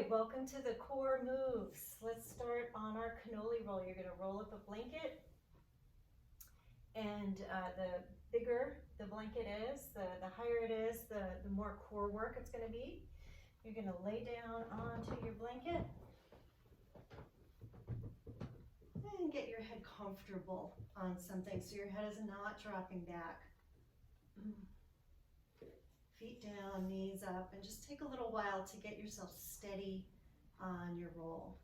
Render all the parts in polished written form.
right, welcome to the core moves. Let's start on our cannoli roll. You're gonna roll up a blanket, and the bigger the blanket is, the higher it is, the more core work it's gonna be. You're gonna lay down onto your blanket and get your head comfortable on something so your head is not dropping back. Feet down, knees up, and just take a little while to get yourself steady on your roll.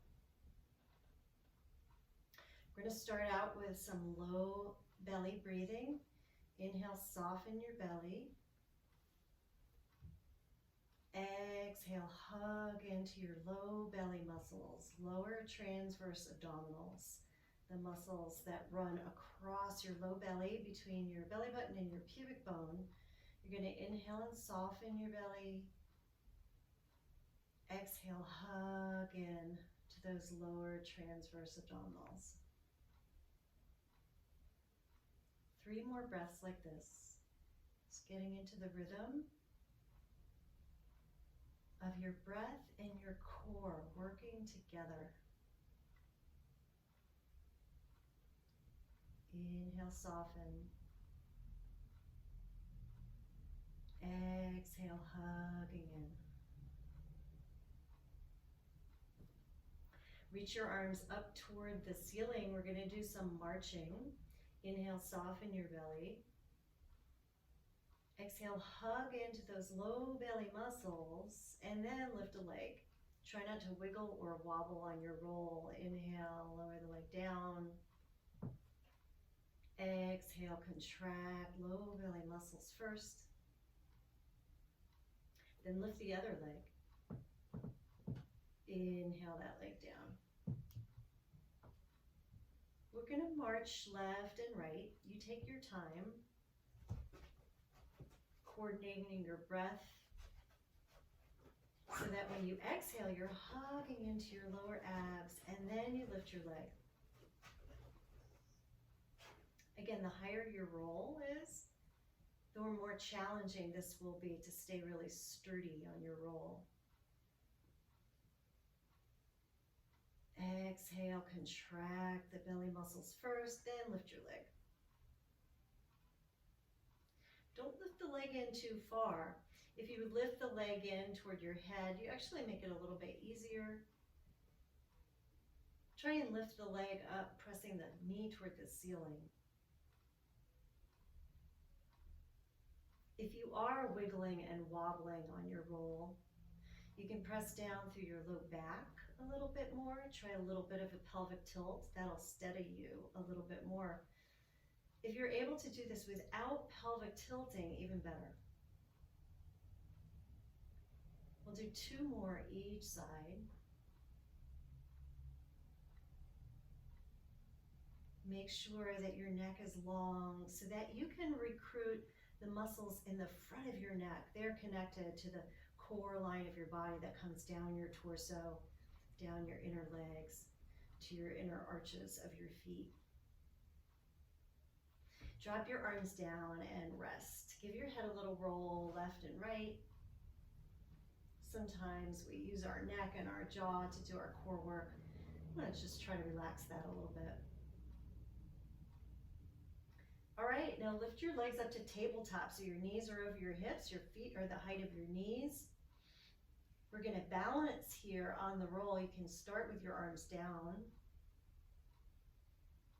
We're going to start out with some low belly breathing. Inhale, soften your belly. Exhale, hug into your low belly muscles, lower transverse abdominals, the muscles that run across your low belly between your belly button and your pubic bone. You're going to inhale and soften your belly. Exhale, hug in to those lower transverse abdominals. 3 more breaths like this. Just getting into the rhythm of your breath and your core working together. Inhale, soften. Exhale, hugging in. Reach your arms up toward the ceiling. We're going to do some marching. Inhale, soften your belly. Exhale, hug into those low belly muscles, and then lift a leg. Try not to wiggle or wobble on your roll. Inhale, lower the leg down. Exhale, contract low belly muscles first. Then lift the other leg. Inhale that leg down. We're going to march left and right. You take your time, coordinating your breath so that when you exhale, you're hugging into your lower abs, and then you lift your leg. Again, the higher your roll is, the more challenging this will be to stay really sturdy on your roll. Exhale, contract the belly muscles first, then lift your leg. Don't lift the leg in too far. If you lift the leg in toward your head, you actually make it a little bit easier. Try and lift the leg up, pressing the knee toward the ceiling. If you are wiggling and wobbling on your roll, you can press down through your low back a little bit more. Try a little bit of a pelvic tilt. That'll steady you a little bit more. If you're able to do this without pelvic tilting, even better. We'll do 2 more each side. Make sure that your neck is long so that you can recruit the muscles in the front of your neck. They're connected to the core line of your body that comes down your torso, down your inner legs, to your inner arches of your feet. Drop your arms down and rest. Give your head a little roll left and right. Sometimes we use our neck and our jaw to do our core work. Let's just try to relax that a little bit. All right, now lift your legs up to tabletop so your knees are over your hips, your feet are the height of your knees. We're going to balance here on the roll. You can start with your arms down.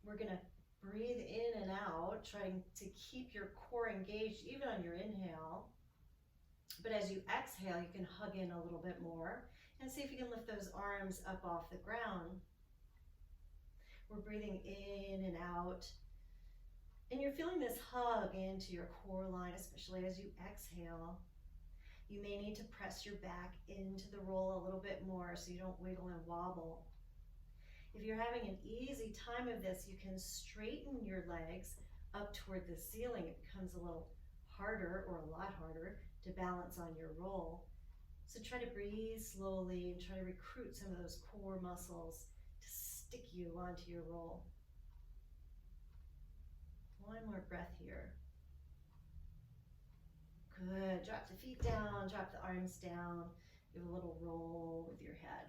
We're going to breathe in and out, trying to keep your core engaged even on your inhale. But as you exhale, you can hug in a little bit more and see if you can lift those arms up off the ground. We're breathing in and out. And you're feeling this hug into your core line, especially as you exhale. You may need to press your back into the roll a little bit more so you don't wiggle and wobble. If you're having an easy time of this, you can straighten your legs up toward the ceiling. It becomes a little harder, or a lot harder, to balance on your roll. So try to breathe slowly and try to recruit some of those core muscles to stick you onto your roll. 1 more breath here. Good. Drop the feet down, drop the arms down. Give a little roll with your your head.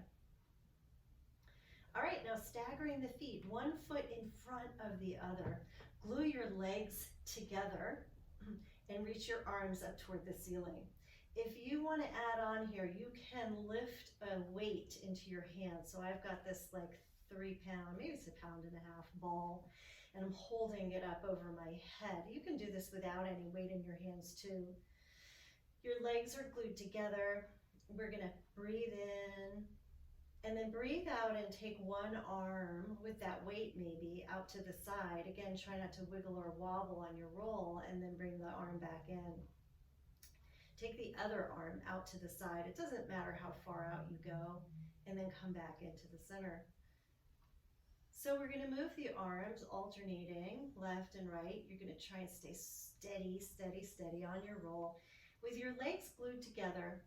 All right, now staggering the feet, one foot in front of the other. Glue your legs together and reach your arms up toward the ceiling. If you want to add on here, you can lift a weight into your hands. So I've got this like 3 pound, maybe it's 1.5 pound ball, and I'm holding it up over my head. You can do this without any weight in your hands too. Your legs are glued together. We're gonna breathe in and then breathe out and take one arm with that weight maybe out to the side. Again, try not to wiggle or wobble on your roll, and then bring the arm back in. Take the other arm out to the side. It doesn't matter how far out you go, and then come back into the center. So we're gonna move the arms alternating left and right. You're gonna try and stay steady, steady, steady on your roll with your legs glued together.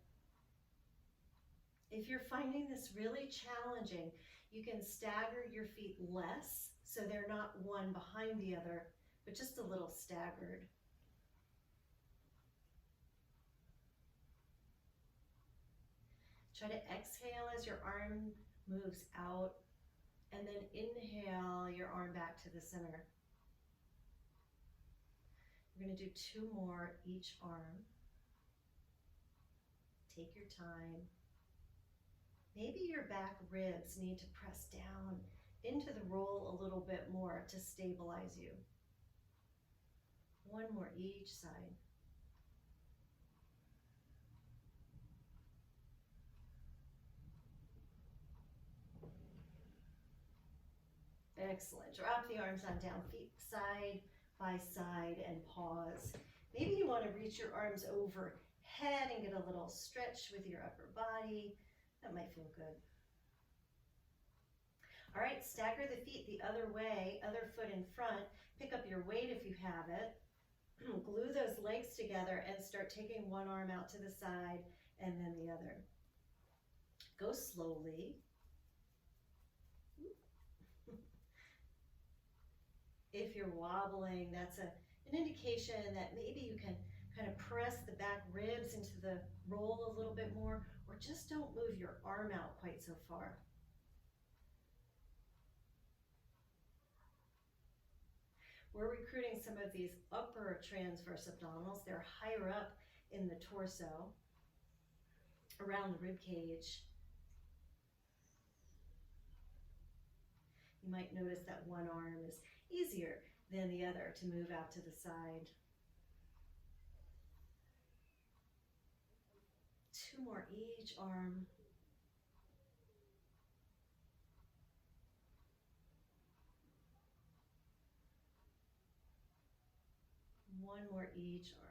If you're finding this really challenging, you can stagger your feet less so they're not one behind the other, but just a little staggered. Try to exhale as your arm moves out, and then inhale your arm back to the center. We're going to do 2 more each arm. Take your time. Maybe your back ribs need to press down into the roll a little bit more to stabilize you. 1 more each side. Excellent. Drop the arms on down, feet side by side, and pause. Maybe you want to reach your arms overhead and get a little stretch with your upper body. That might feel good. All right, stagger the feet the other way, other foot in front. Pick up your weight if you have it. Glue those legs together and start taking one arm out to the side and then the other. Go slowly. If you're wobbling, that's an indication that maybe you can kind of press the back ribs into the roll a little bit more, or just don't move your arm out quite so far. We're recruiting some of these upper transverse abdominals. They're higher up in the torso, around the rib cage. You might notice that one arm is easier than the other to move out to the side. 2 more each arm. One more each arm.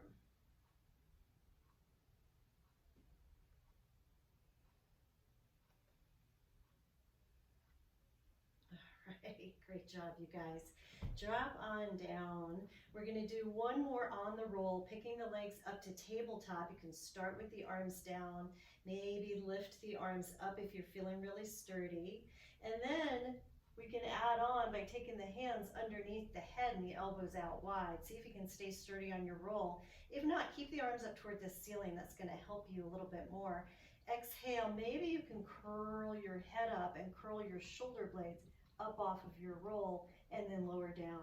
All right, great job, you guys. Drop on down. We're going to do 1 more on the roll, picking the legs up to tabletop. You can start with the arms down, maybe lift the arms up if you're feeling really sturdy. And then we can add on by taking the hands underneath the head and the elbows out wide. See if you can stay sturdy on your roll. If not, keep the arms up toward the ceiling. That's going to help you a little bit more. Exhale, maybe you can curl your head up and curl your shoulder blades up off of your roll and then lower down.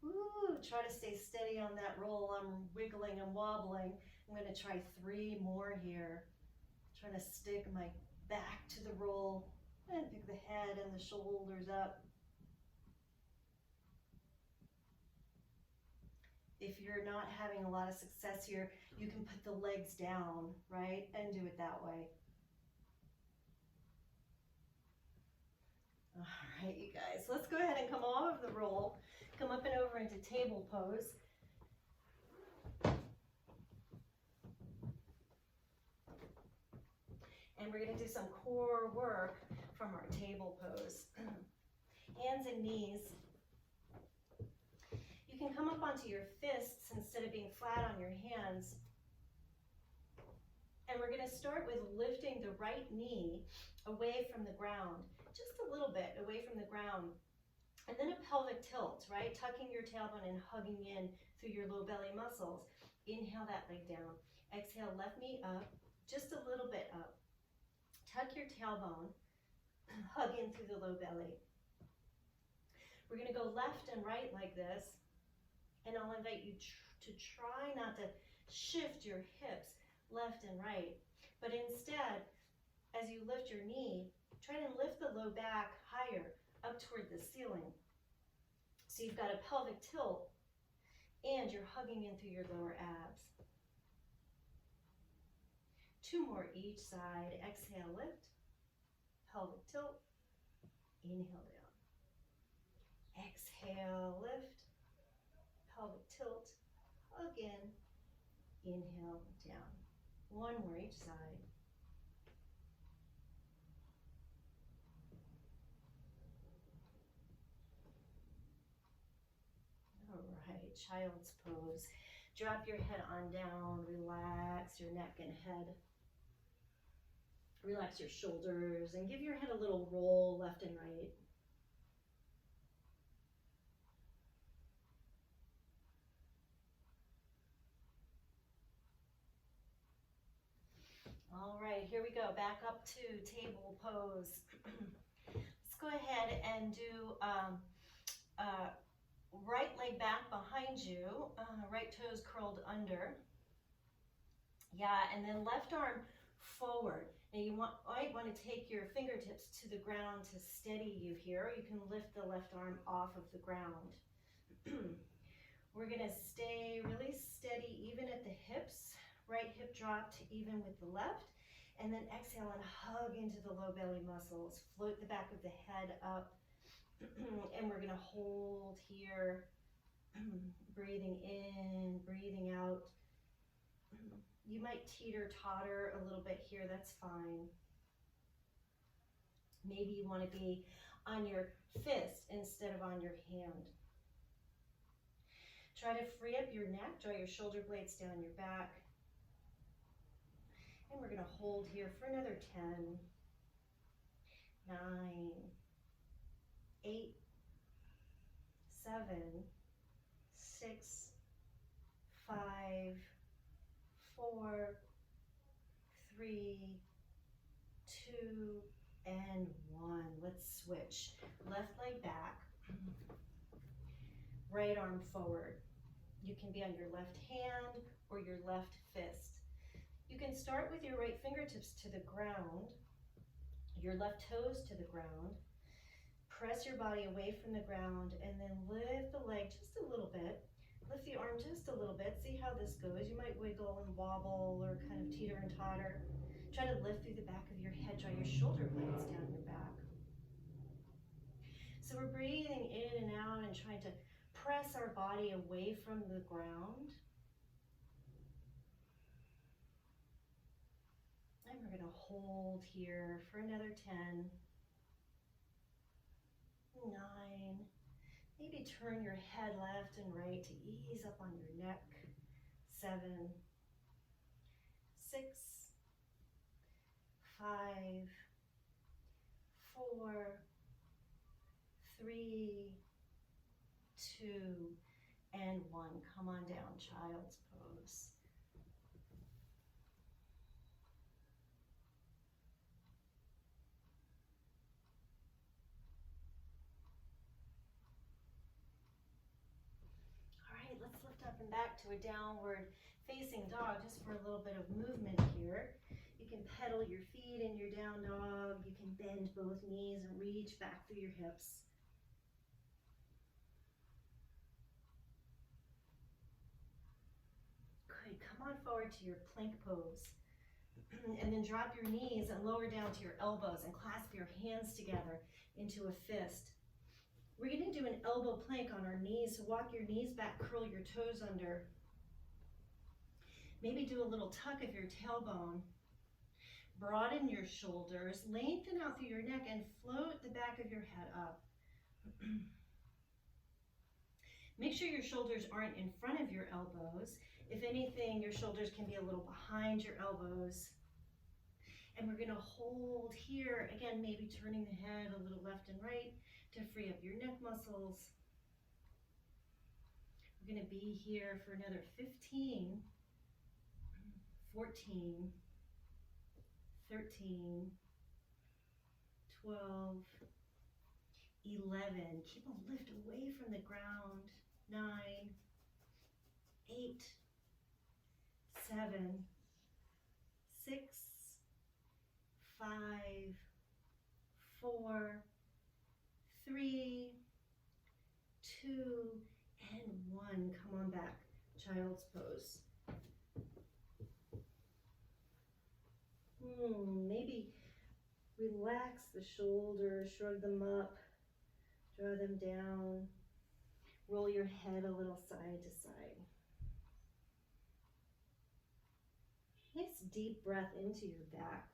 Ooh, try to stay steady on that roll. I'm wiggling and wobbling. I'm going to try 3 more here. Trying to stick my back to the roll and pick the head and the shoulders up. If you're not having a lot of success here, you can put the legs down, right, and do it that way. All right, you guys, let's go ahead and come off of the roll, come up and over into table pose. And we're going to do some core work from our table pose. Hands and knees. You can come up onto your fists instead of being flat on your hands. And we're going to start with lifting the right knee away from the ground, just a little bit away from the ground. And then a pelvic tilt, right? Tucking your tailbone and hugging in through your low belly muscles. Inhale that leg down. Exhale, left knee up, just a little bit up. Tuck your tailbone, hug in through the low belly. We're gonna go left and right like this, and I'll invite you to try not to shift your hips left and right, but instead, as you lift your knee, try to lift the low back higher up toward the ceiling. So you've got a pelvic tilt and you're hugging in through your lower abs. 2 more each side. Exhale, lift, pelvic tilt, inhale down. Exhale, lift, pelvic tilt, hug in, inhale down. 1 more each side. All right, child's pose. Drop your head on down, relax your neck and head. Relax your shoulders and give your head a little roll left and right. All right, here we go. Back up to table pose. Let's go ahead and do right leg back behind you, right toes curled under. Yeah, and then left arm forward. Now you might want to take your fingertips to the ground to steady you here, or you can lift the left arm off of the ground. We're gonna stay really steady even at the hips. Right hip dropped even with the left. And then exhale and hug into the low belly muscles. Float the back of the head up. And we're gonna hold here. Breathing in, breathing out. You might teeter-totter a little bit here, that's fine. Maybe you want to be on your fist instead of on your hand. Try to free up your neck, draw your shoulder blades down your back. And we're going to hold here for another 10, 9, 8, 7, 6, 5, 4, 3, 2, and 1. Let's switch. Left leg back, right arm forward. You can be on your left hand or your left fist. You can start with your right fingertips to the ground, your left toes to the ground. Press your body away from the ground and then lift the leg just a little bit. Lift the arm just a little bit. See how this goes. You might wiggle and wobble or kind of teeter and totter. Try to lift through the back of your head. Draw your shoulder blades down your back. So we're breathing in and out and trying to press our body away from the ground. And we're going to hold here for another 10, 9. Maybe turn your head left and right to ease up on your neck. 7, 6, 5, 4, 3, 2, and 1. Come on down, child's pose. Let's lift up and back to a downward facing dog just for a little bit of movement here. You can pedal your feet in your down dog. You can bend both knees and reach back through your hips. Good, come on forward to your plank pose. And then drop your knees and lower down to your elbows and clasp your hands together into a fist. We're going to do an elbow plank on our knees, so walk your knees back, curl your toes under. Maybe do a little tuck of your tailbone. Broaden your shoulders, lengthen out through your neck, and float the back of your head up. Make sure your shoulders aren't in front of your elbows. If anything, your shoulders can be a little behind your elbows. And we're going to hold here, again, maybe turning the head a little left and right to free up your neck muscles. We're going to be here for another 15, 14, 13, 12, 11. Keep a lift away from the ground. 9, 8, 7, 6, 5, 4, 3, 2, and 1. Come on back. Child's pose. Maybe relax the shoulders, shrug them up, draw them down, roll your head a little side to side. Nice deep breath into your back.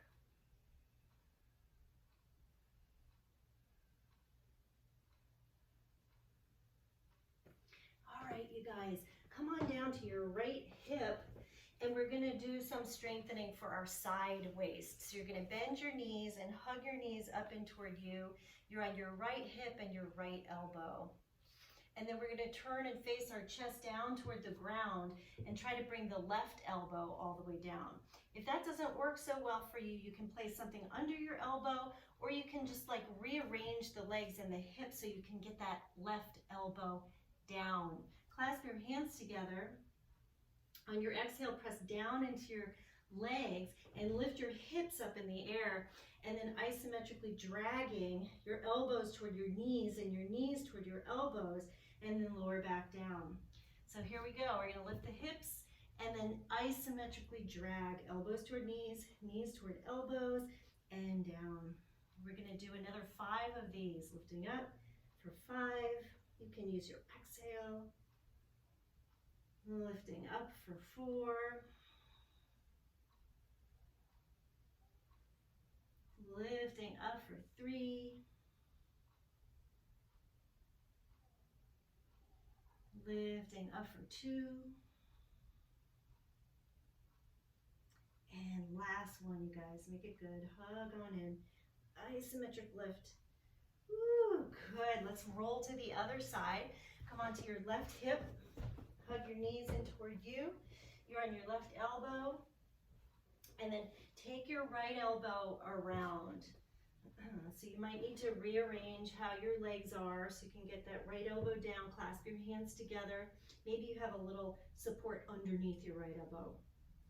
All right, you guys, come on down to your right hip, and we're gonna do some strengthening for our side waist. So you're gonna bend your knees and hug your knees up and toward you. You're on your right hip and your right elbow. And then we're gonna turn and face our chest down toward the ground and try to bring the left elbow all the way down. If that doesn't work so well for you, you can place something under your elbow, or you can just like rearrange the legs and the hips so you can get that left elbow down. Clasp your hands together. On your exhale, press down into your legs and lift your hips up in the air, and then isometrically dragging your elbows toward your knees and your knees toward your elbows, and then lower back down. So here we go. We're gonna lift the hips and then isometrically drag elbows toward knees, knees toward elbows, and down. We're gonna do another 5 of these. Lifting up for 5. You can use your exhale. Lifting up for 4. Lifting up for 3. Lifting up for 2. And last one, you guys. Make it good. Hug on in. Isometric lift. Woo, good. Let's roll to the other side. Come onto your left hip. Hug your knees in toward you. You're on your left elbow. And then take your right elbow around. So you might need to rearrange how your legs are so you can get that right elbow down. Clasp your hands together. Maybe you have a little support underneath your right elbow.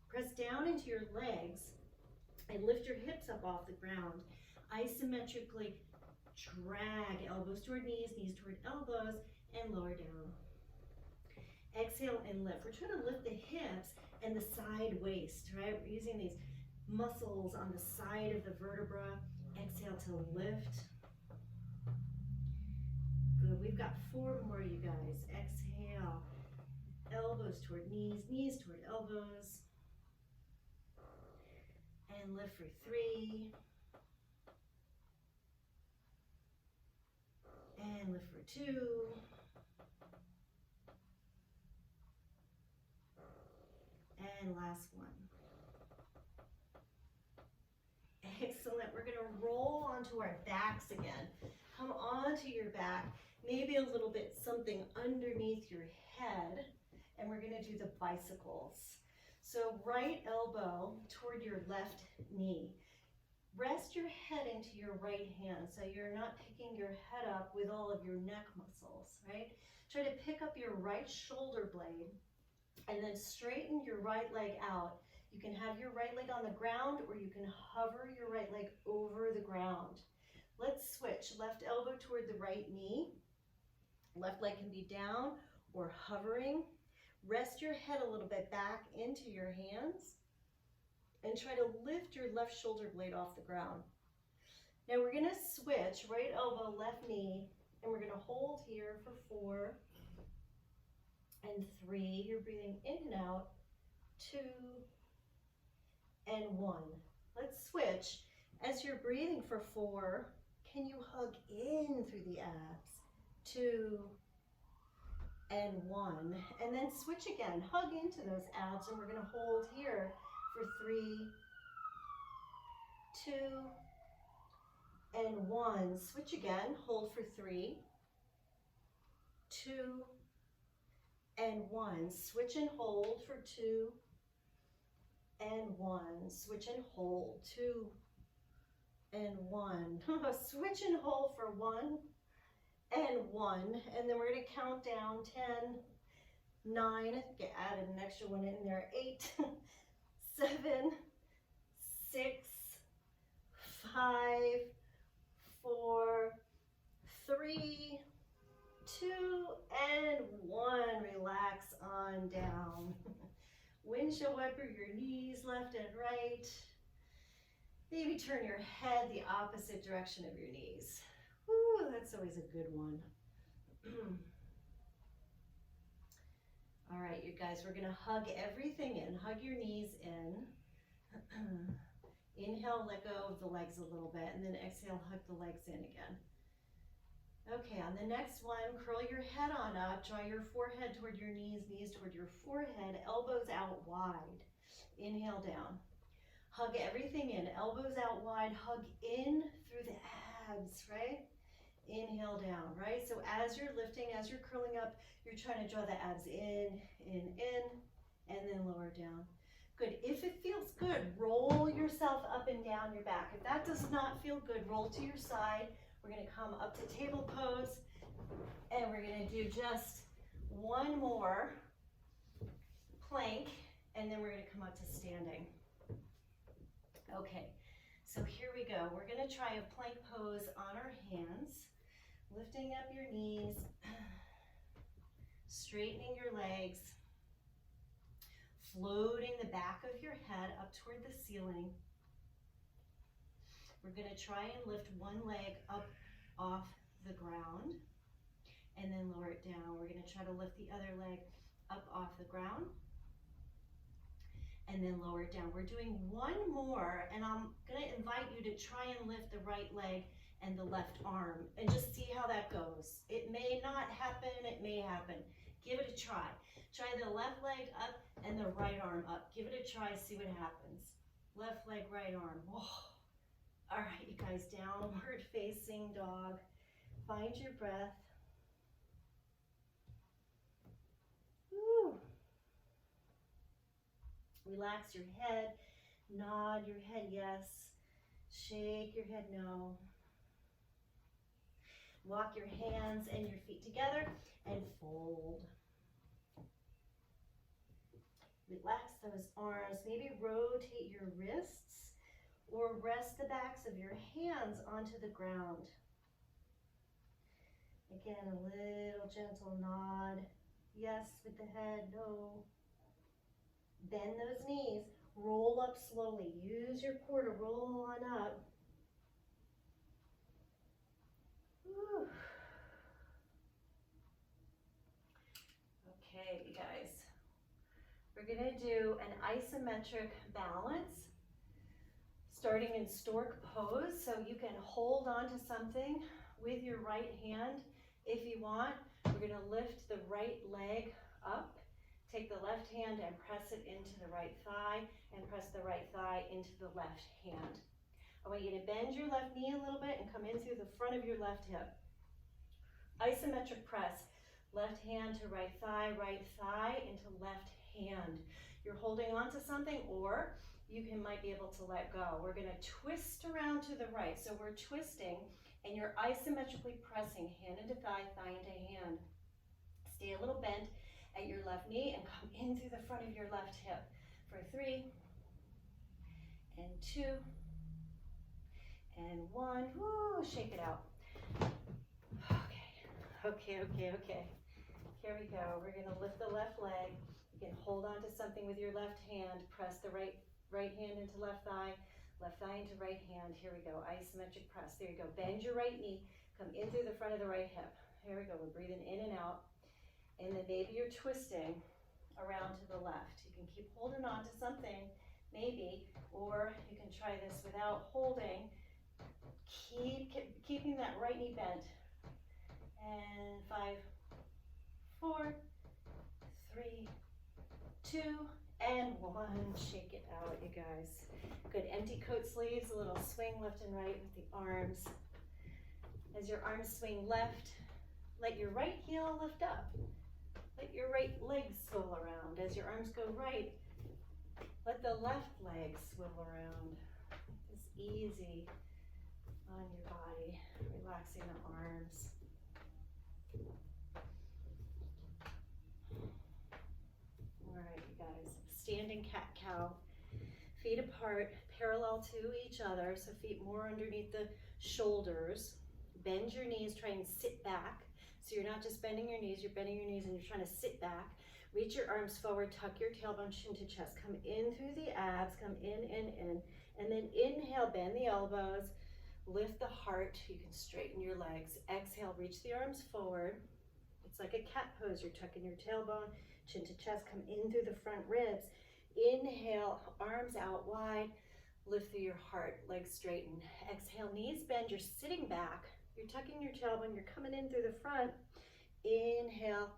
Press down into your legs and lift your hips up off the ground. Isometrically drag elbows toward knees, knees toward elbows, and lower down. Exhale and lift. We're trying to lift the hips and the side waist, right? We're using these muscles on the side of the vertebra. Exhale to lift. Good. We've got 4 more, you guys. Exhale. Elbows toward knees, knees toward elbows. And lift for 3. And lift for 2. And last one. Excellent. We're going to roll onto our backs again. Come onto your back, maybe a little bit something underneath your head, and we're going to do the bicycles. So right elbow toward your left knee. Rest your head into your right hand so you're not picking your head up with all of your neck muscles, right? Try to pick up your right shoulder blade and then straighten your right leg out. You can have your right leg on the ground, or you can hover your right leg over the ground. Let's switch. Left elbow toward the right knee. Left leg can be down or hovering. Rest your head a little bit back into your hands and try to lift your left shoulder blade off the ground. Now we're going to switch right elbow, left knee, and we're going to hold here for 4 and 3. You're breathing in and out. 2 and 1. Let's switch. As you're breathing for 4, can you hug in through the abs? 2 and 1. And then switch again. Hug into those abs, and we're going to hold here for 3, 2, and 1. Switch again. Hold for 3, 2, and 1. Switch and hold for 2 and 1. Switch and hold. 2 and 1. Switch and hold for 1 and 1. And then we're going to count down 10, 9, get added an extra one in there, 8, 7, 6, 5, 4, 3, 2, and 1. Relax on down. Windshield wiper your knees left and right. Maybe turn your head the opposite direction of your knees. Woo, that's always a good one. All right, you guys, we're gonna hug everything in. Hug your knees in. Inhale, let go of the legs a little bit, and then exhale, hug the legs in again. Okay, on the next one, curl your head on up, draw your forehead toward your knees, knees toward your forehead, elbows out wide. Inhale down. Hug everything in, elbows out wide, hug in through the abs, right? Inhale down, right? So as you're lifting, as you're curling up, you're trying to draw the abs in, and then lower down. Good. If it feels good, roll yourself up and down your back. If that does not feel good, roll to your side. We're going to come up to table pose, and we're going to do just one more plank, and then we're going to come up to standing. Okay, so here we go. We're going to try a plank pose on our hands, lifting up your knees, straightening your legs, floating the back of your head up toward the ceiling. We're going to try and lift one leg up off the ground and then lower it down. We're going to try to lift the other leg up off the ground and then lower it down. We're doing one more, and I'm going to invite you to try and lift the right leg and the left arm and just see how that goes. It may not happen, it may happen. Give it a try. Try the left leg up and the right arm up. Give it a try, see what happens. Left leg, right arm. Oh. All right, you guys, downward facing dog. Find your breath. Woo. Relax your head, nod your head yes, shake your head no. Walk your hands and your feet together and fold. Relax those arms, maybe rotate your wrists or rest the backs of your hands onto the ground. Again, a little gentle nod, yes with the head, no. Bend those knees, roll up slowly. Use your core to roll on up. Whew. Okay, you guys. We're gonna do an isometric balance, starting in stork pose. So you can hold on to something with your right hand if you want. We're gonna lift the right leg up. Take the left hand and press it into the right thigh, and press the right thigh into the left hand. I want you to bend your left knee a little bit and come in through the front of your left hip. Isometric press, left hand to right thigh into left hand. You're holding on to something, or you might be able to let go. We're gonna twist around to the right. So we're twisting, and you're isometrically pressing hand into thigh, thigh into hand. Stay a little bent at your left knee and come in through the front of your left hip for 3 and 2 and 1. Woo, shake it out. Okay. Here we go. We're gonna lift the left leg. You can hold on to something with your left hand. Press the right hand into left thigh into right hand. Here we go. Isometric press. There you go. Bend your right knee. Come in through the front of the right hip. Here we go. We're breathing in and out. And then maybe you're twisting around to the left. You can keep holding on to something, maybe, or you can try this without holding. Keeping that right knee bent. And 5, 4, 3, 2, and 1. Shake it out, you guys. Good. Empty coat sleeves, a little swing left and right with the arms. As your arms swing left, let your right heel lift up. Let your right leg swivel around. As your arms go right, let the left leg swivel around. It's easy. relaxing the arms. All right, you guys, standing cat-cow, feet apart, parallel to each other, so feet more underneath the shoulders. Bend your knees, try and sit back. So you're not just bending your knees, you're bending your knees and you're trying to sit back. Reach your arms forward, tuck your tailbone, chin to chest. Come in through the abs, come in. And then inhale, bend the elbows, lift the heart. You can straighten your legs. Exhale, reach the arms forward. It's like a cat pose. You're tucking your tailbone, chin to chest, come in through the front ribs. Inhale, arms out wide, lift through your heart, legs straighten. Exhale, knees bend, you're sitting back. You're tucking your tailbone, you're coming in through the front. Inhale,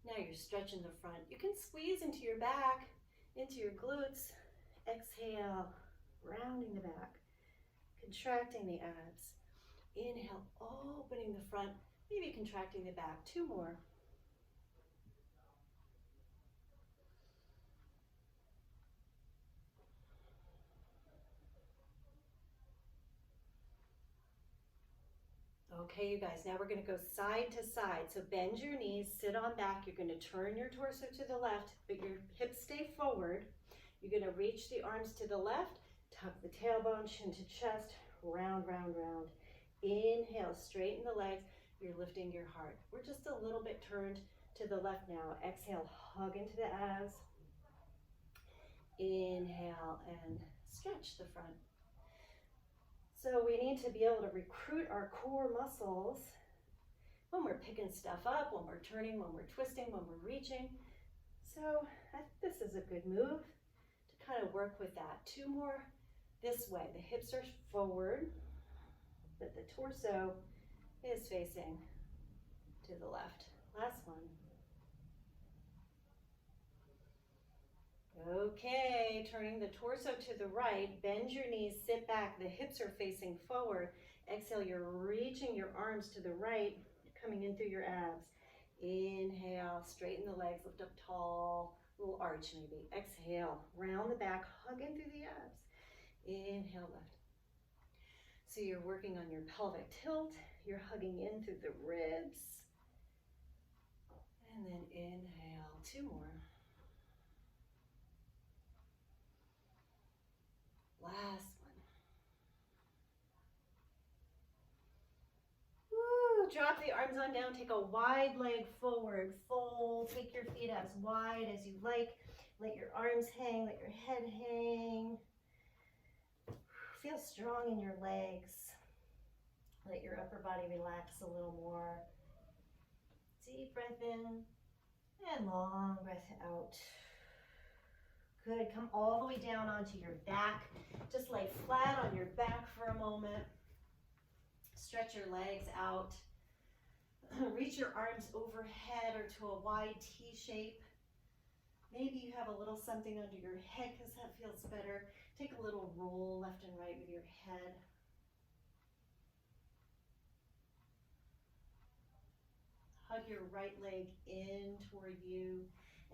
now you're stretching the front. You can squeeze into your back, into your glutes. Exhale, rounding the back, contracting the abs. Inhale, opening the front, maybe contracting the back. 2 more. Okay, you guys, now we're gonna go side to side. So bend your knees, sit on back. You're gonna turn your torso to the left, but your hips stay forward. You're gonna reach the arms to the left, tuck the tailbone, chin to chest, round, round, round. Inhale, straighten the legs. You're lifting your heart. We're just a little bit turned to the left now. Exhale, hug into the abs. Inhale and stretch the front. So we need to be able to recruit our core muscles when we're picking stuff up, when we're turning, when we're twisting, when we're reaching. So this is a good move to kind of work with that. 2 more this way. The hips are forward, but the torso is facing to the left. Last one. Okay, turning the torso to the right, bend your knees, sit back, the hips are facing forward. Exhale, you're reaching your arms to the right, coming in through your abs. Inhale, straighten the legs, lift up tall, little arch maybe. Exhale, round the back, hug in through the abs. Inhale, lift. So you're working on your pelvic tilt, you're hugging in through the ribs. And then inhale, 2 more. Last one. Woo, drop the arms on down, take a wide leg forward, fold, take your feet as wide as you like. Let your arms hang, let your head hang. Feel strong in your legs. Let your upper body relax a little more. Deep breath in and long breath out. Good, come all the way down onto your back. Just lay flat on your back for a moment. Stretch your legs out. Reach your arms overhead or to a wide T shape. Maybe you have a little something under your head because that feels better. Take a little roll left and right with your head. Hug your right leg in toward you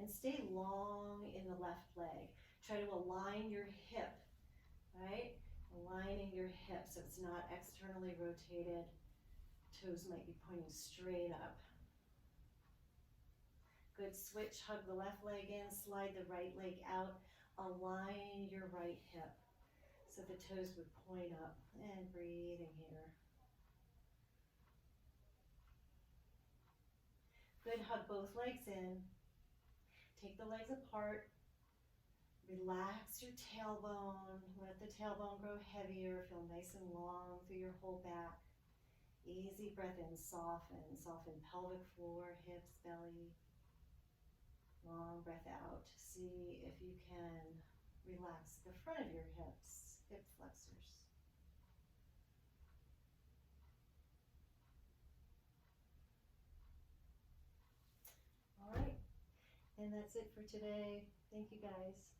and stay long in the left leg. Try to align your hip, right? Aligning your hip so it's not externally rotated. Toes might be pointing straight up. Good, switch, hug the left leg in, slide the right leg out. Align your right hip so the toes would point up, and breathing here. Good, hug both legs in. Take the legs apart. Relax your tailbone. Let the tailbone grow heavier. Feel nice and long through your whole back. Easy breath in, soften. Soften pelvic floor, hips, belly. Long breath out. See if you can relax the front of your hips, hip flexors. All right, and that's it for today. Thank you guys.